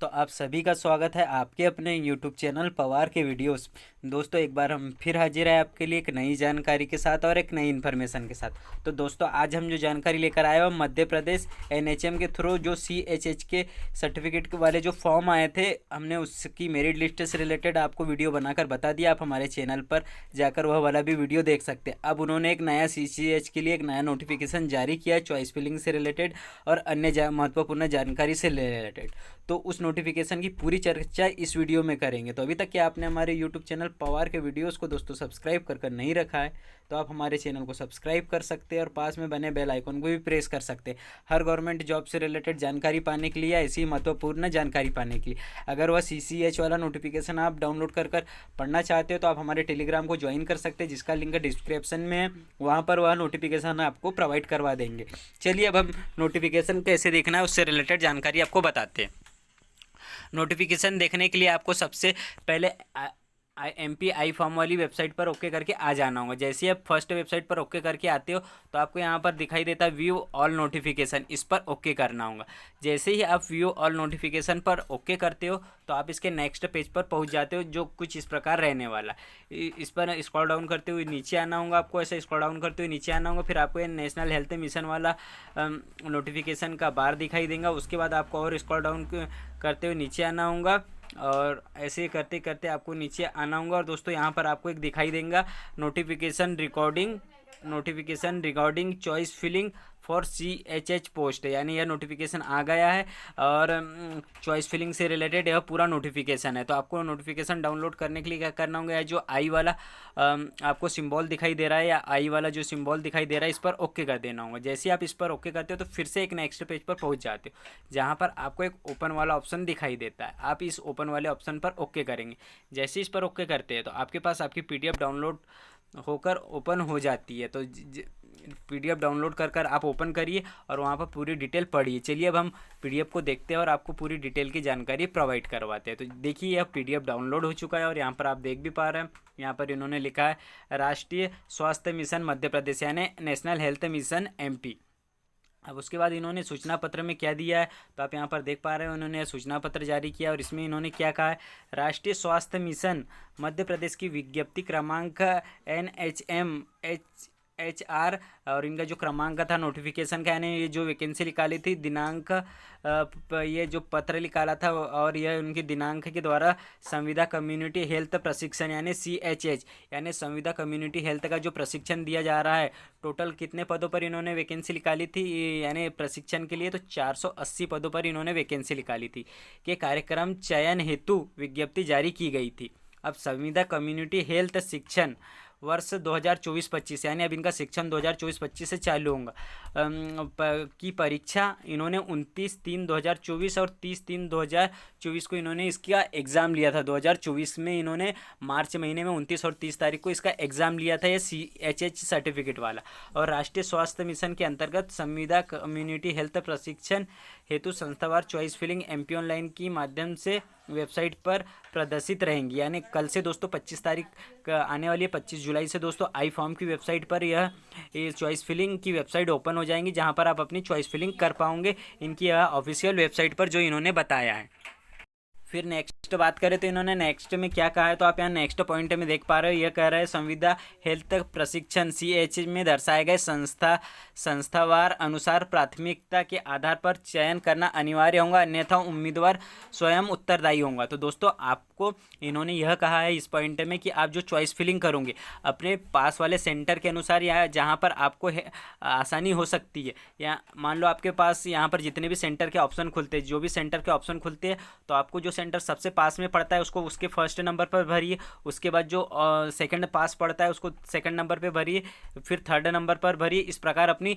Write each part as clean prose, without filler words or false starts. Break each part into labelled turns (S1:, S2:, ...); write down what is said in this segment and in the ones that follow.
S1: दोस्तों आप सभी का स्वागत है आपके अपने YouTube चैनल पवार के वीडियोस। दोस्तों एक बार हम फिर हाजिर है आपके लिए एक नई जानकारी के साथ और एक नई इन्फॉर्मेशन के साथ। तो दोस्तों आज हम जो जानकारी लेकर आए हो मध्य प्रदेश NHM के थ्रू जो CHH के सर्टिफिकेट वाले जो फॉर्म आए थे, हमने उसकी मेरिट लिस्ट से रिलेटेड आपको वीडियो बनाकर बता दिया। आप हमारे चैनल पर जाकर वह वाला भी वीडियो देख सकते हैं। अब उन्होंने एक नया CCH के लिए एक नया नोटिफिकेशन जारी किया है चॉइस फिलिंग से रिलेटेड और अन्य महत्वपूर्ण जानकारी से रिलेटेड। तो उस नोटिफिकेशन की पूरी चर्चा इस वीडियो में करेंगे। तो अभी तक क्या आपने हमारे यूट्यूब चैनल पवार के वीडियोस को दोस्तों सब्सक्राइब कर नहीं रखा है तो आप हमारे चैनल को सब्सक्राइब कर सकते हैं और पास में बने बेल आइकन को भी प्रेस कर सकते हैं हर गवर्नमेंट जॉब से रिलेटेड जानकारी पाने के लिए या ऐसी महत्वपूर्ण जानकारी पाने के लिए। अगर वह CCH वाला नोटिफिकेशन आप डाउनलोड कर पढ़ना चाहते हो तो आप हमारे टेलीग्राम को ज्वाइन कर सकते हैं, जिसका लिंक डिस्क्रिप्शन में है। वहाँ पर वह नोटिफिकेशन आपको प्रोवाइड करवा देंगे। चलिए अब हम नोटिफिकेशन कैसे देखना है उससे रिलेटेड जानकारी आपको बताते हैं। नोटिफिकेशन देखने के लिए आपको सबसे पहले MP आई फॉर्म वाली वेबसाइट पर ओके करके आ जाना होगा। जैसे ही आप फर्स्ट वेबसाइट पर ओके करके आते हो तो आपको यहाँ पर दिखाई देता है व्यू ऑल नोटिफिकेशन, इस पर ओके करना होगा। जैसे ही आप व्यू ऑल नोटिफिकेशन पर ओके करते हो तो आप इसके नेक्स्ट पेज पर पहुँच जाते हो, जो कुछ इस प्रकार रहने वाला। इस पर स्क्रॉल डाउन करते हुए नीचे आना होगा, आपको ऐसे स्क्रॉल डाउन करते हुए नीचे आना होगा। फिर आपको ये नेशनल हेल्थ मिशन वाला नोटिफिकेशन का बार दिखाई देगा। उसके बाद आपको और स्क्रॉल डाउन करते हुए नीचे आना होगा और ऐसे करते करते आपको नीचे आना होगा। और दोस्तों यहाँ पर आपको एक दिखाई देगा notification recording choice filling for CHH post, यानी यह नोटिफिकेशन आ गया है और चॉइस फिलिंग से रिलेटेड यह पूरा नोटिफिकेशन है। तो आपको नोटिफिकेशन डाउनलोड करने के लिए क्या करना होगा, जो आई वाला आपको सिंबल दिखाई दे रहा है या आई वाला जो सिंबल दिखाई दे रहा है इस पर ओके कर देना होगा। जैसे ही आप इस पर ओके करते हो तो फिर से एक नेक्स्ट पेज पर पहुंच जाते हो, जहां पर आपको एक ओपन वाला ऑप्शन दिखाई देता है। आप इस ओपन वाले ऑप्शन पर ओके करेंगे। जैसे इस पर ओके करते हैं तो आपके पास आपकी PDF डाउनलोड होकर ओपन हो जाती है। तो PDF डाउनलोड कर आप ओपन करिए और वहाँ पर पूरी डिटेल पढ़िए। चलिए अब हम PDF को देखते हैं और आपको पूरी डिटेल की जानकारी प्रोवाइड करवाते हैं। तो देखिए यह PDF डाउनलोड हो चुका है और यहाँ पर आप देख भी पा रहे हैं, यहाँ पर इन्होंने लिखा है राष्ट्रीय स्वास्थ्य मिशन मध्य प्रदेश, यानी नेशनल हेल्थ मिशन MP। अब उसके बाद इन्होंने सूचना पत्र में क्या दिया है तो आप यहाँ पर देख पा रहे हो, उन्होंने सूचना पत्र जारी किया और इसमें इन्होंने क्या कहा है, राष्ट्रीय स्वास्थ्य मिशन मध्य प्रदेश की विज्ञप्ति क्रमांक NHM HR और इनका जो क्रमांक था नोटिफिकेशन का, यानी ये जो वैकेंसी निकाली थी दिनांक ये जो पत्र निकाला था और यह उनकी दिनांक के द्वारा संविदा कम्युनिटी हेल्थ प्रशिक्षण यानी CHH यानी संविदा कम्युनिटी हेल्थ का जो प्रशिक्षण दिया जा रहा है। टोटल कितने पदों पर इन्होंने वैकेंसी निकाली थी, यानी प्रशिक्षण के लिए तो 480 पदों पर इन्होंने वैकेंसी निकाली थी कि कार्यक्रम चयन हेतु विज्ञप्ति जारी की गई थी। अब संविदा कम्युनिटी हेल्थ शिक्षण वर्ष 2024-25 यानी अब इनका शिक्षण 2024-25 से चालू होगा की परीक्षा इन्होंने 29/3/2024 और 30/3/2024 को इन्होंने इसका एग्ज़ाम लिया था। 2024 में इन्होंने मार्च महीने में 29 और 30 तारीख को इसका एग्ज़ाम लिया था, ये CHH सर्टिफिकेट वाला। और राष्ट्रीय स्वास्थ्य मिशन के अंतर्गत संविदा कम्युनिटी हेल्थ प्रशिक्षण हेतु संस्थावार चॉइस फिलिंग MP ऑनलाइन की माध्यम से वेबसाइट पर प्रदर्शित रहेंगी। यानी कल से दोस्तों 25 तारीख आने वाली है, 25 जुलाई से दोस्तों आई फॉर्म की वेबसाइट पर यह चॉइस फिलिंग की वेबसाइट ओपन हो जाएंगी, जहां पर आप अपनी चॉइस फिलिंग कर पाओगे इनकी ऑफिशियल वेबसाइट पर जो इन्होंने बताया है। फिर नेक्स्ट बात करें तो इन्होंने नेक्स्ट में क्या कहा है, तो आप यहाँ नेक्स्ट पॉइंट में देख पा रहे हो, यह कह रहा है संविदा हेल्थ प्रशिक्षण CH में दर्शाए गए संस्थावार अनुसार प्राथमिकता के आधार पर चयन करना अनिवार्य होगा, अन्यथा उम्मीदवार स्वयं उत्तरदायी होगा। तो दोस्तों आपको इन्होंने यह कहा है इस पॉइंट में कि आप जो चॉइस फिलिंग करोगे अपने पास वाले सेंटर के अनुसार या जहाँ पर आपको आसानी हो सकती है, या मान लो आपके पास यहाँ पर जितने भी सेंटर के ऑप्शन खुलते हैं, जो भी सेंटर के ऑप्शन खुलते हैं तो आपको जो सेंटर सबसे पास में पड़ता है उसको उसके फर्स्ट नंबर पर भरिए, उसके बाद जो सेकंड पास पड़ता है उसको सेकंड नंबर पे भरिए, फिर थर्ड नंबर पर भरिए। इस प्रकार अपनी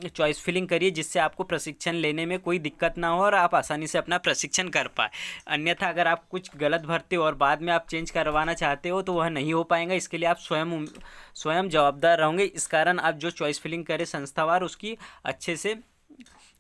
S1: चॉइस फिलिंग करिए जिससे आपको प्रशिक्षण लेने में कोई दिक्कत ना हो और आप आसानी से अपना प्रशिक्षण कर पाए। अन्यथा अगर आप कुछ गलत भरते हो और बाद में आप चेंज करवाना चाहते हो तो वह नहीं हो पाएगा, इसके लिए आप स्वयं जवाबदार रहोगे। इस कारण आप जो चॉइस फिलिंग करें संस्थावार उसकी अच्छे से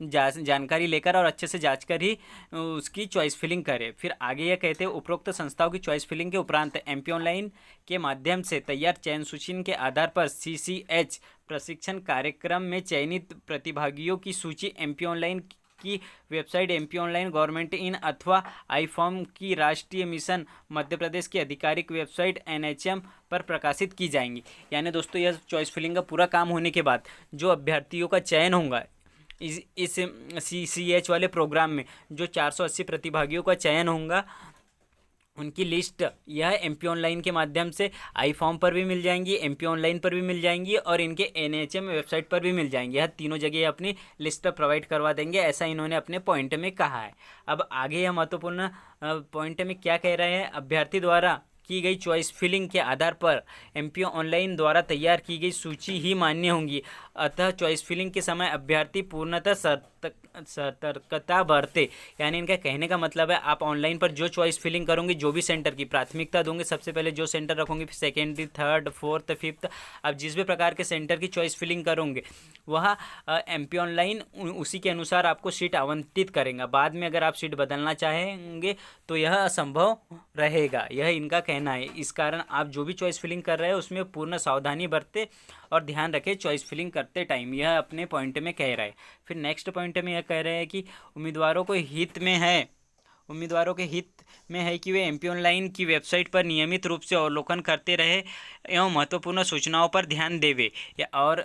S1: जानकारी लेकर और अच्छे से जांच कर ही उसकी चॉइस फिलिंग करें। फिर आगे यह कहते हैं उपरोक्त संस्थाओं की चॉइस फिलिंग के उपरांत MP ऑनलाइन के माध्यम से तैयार चयन सूची के आधार पर CCH प्रशिक्षण कार्यक्रम में चयनित प्रतिभागियों की सूची MP ऑनलाइन की website MP online government in अथवा आई फॉर्म की राष्ट्रीय मिशन मध्य प्रदेश की आधिकारिक वेबसाइट एनएचएम पर प्रकाशित की जाएंगी। यानी दोस्तों यह चॉइस फिलिंग का पूरा काम होने के बाद जो अभ्यर्थियों का चयन होगा इस CCH वाले प्रोग्राम में, जो 480 प्रतिभागियों का चयन होगा, उनकी लिस्ट यह एमपी ऑनलाइन के माध्यम से आई फॉर्म पर भी मिल जाएंगी, एमपी ऑनलाइन पर भी मिल जाएंगी और इनके एनएचएम वेबसाइट पर भी मिल जाएंगी। यह तीनों जगह अपनी लिस्ट पर प्रोवाइड करवा देंगे, ऐसा इन्होंने अपने पॉइंट में कहा है। अब आगे यह महत्वपूर्ण पॉइंट में क्या कह रहे हैं, अभ्यर्थी द्वारा की गई चॉइस फिलिंग के आधार पर एमपी ऑनलाइन द्वारा तैयार की गई सूची ही मान्य होंगी। अतः चॉइस फिलिंग के समय अभ्यर्थी पूर्णतः सतर्कता बरते। यानी इनका कहने का मतलब है आप ऑनलाइन पर जो चॉइस फिलिंग करोगे, जो भी सेंटर की प्राथमिकता दोगे, सबसे पहले जो सेंटर रखोगे, फिर सेकेंडरी, थर्ड, फोर्थ, फिफ्थ, अब जिस भी प्रकार के सेंटर की चॉइस फिलिंग करोगे वह एमपी ऑनलाइन उसी के अनुसार आपको सीट आवंटित करेगा। बाद में अगर आप सीट बदलना चाहेंगे तो यह असंभव रहेगा, यह इनका कहना है। इस कारण आप जो भी चॉइस फिलिंग कर रहे हैं उसमें पूर्ण सावधानी बरते और ध्यान रखें चॉइस फिलिंग करते टाइम, यह अपने पॉइंट में कह रहा है। फिर नेक्स्ट पॉइंट में यह कह रहे हैं कि उम्मीदवारों के हित में है कि वे एमपी ऑनलाइन की वेबसाइट पर नियमित रूप से अवलोकन करते रहे एवं महत्वपूर्ण सूचनाओं पर ध्यान देवे। और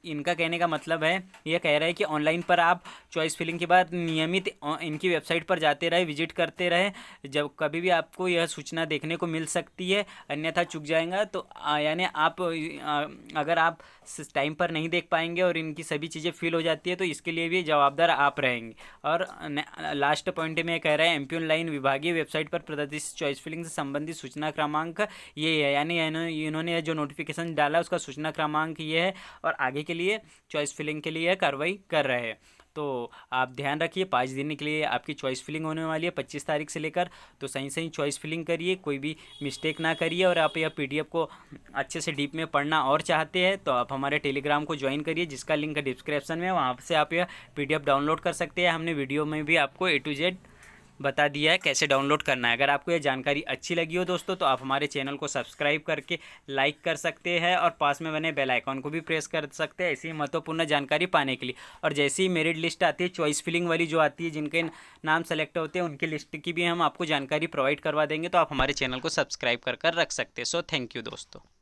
S1: इनका कहने का मतलब है, यह कह रहा है कि ऑनलाइन पर आप चॉइस फिलिंग के बाद नियमित इनकी वेबसाइट पर जाते रहे, विजिट करते रहे, जब कभी भी आपको यह सूचना देखने को मिल सकती है, अन्यथा चूक जाएगा। तो यानी आप अगर आप टाइम पर नहीं देख पाएंगे और इनकी सभी चीज़ें फिल हो जाती है तो इसके लिए भी जवाबदार आप रहेंगे। और लास्ट पॉइंट में कह रहे हैं एमपी ऑनलाइन विभागीय वेबसाइट पर प्रदर्शित चॉइस फिलिंग से संबंधित सूचना क्रमांक ये है। यानी इन्होंने जो नोटिफिकेशन डाला उसका सूचना क्रमांक ये है और आगे के लिए चॉइस फिलिंग के लिए कार्रवाई कर रहे हैं। तो आप ध्यान रखिए 5 दिन के लिए आपकी चॉइस फिलिंग होने वाली है 25 तारीख से लेकर। तो सही चॉइस फिलिंग करिए, कोई भी मिस्टेक ना करिए। और आप यह PDF को अच्छे से डीप में पढ़ना और चाहते हैं तो आप हमारे टेलीग्राम को ज्वाइन करिए, जिसका लिंक डिस्क्रिप्शन में है, वहाँ से आप यह PDF डाउनलोड कर सकते हैं। हमने वीडियो में भी आपको A to Z बता दिया है कैसे डाउनलोड करना है। अगर आपको यह जानकारी अच्छी लगी हो दोस्तों तो आप हमारे चैनल को सब्सक्राइब करके लाइक कर सकते हैं और पास में बने बेल आइकॉन को भी प्रेस कर सकते हैं ऐसी महत्वपूर्ण जानकारी पाने के लिए। और जैसे ही मेरिट लिस्ट आती है चॉइस फिलिंग वाली जो आती है, जिनके नाम सेलेक्ट होते हैं उनकी लिस्ट की भी हम आपको जानकारी प्रोवाइड करवा देंगे, तो आप हमारे चैनल को सब्सक्राइब कर रख सकते हैं। सो थैंक यू दोस्तों।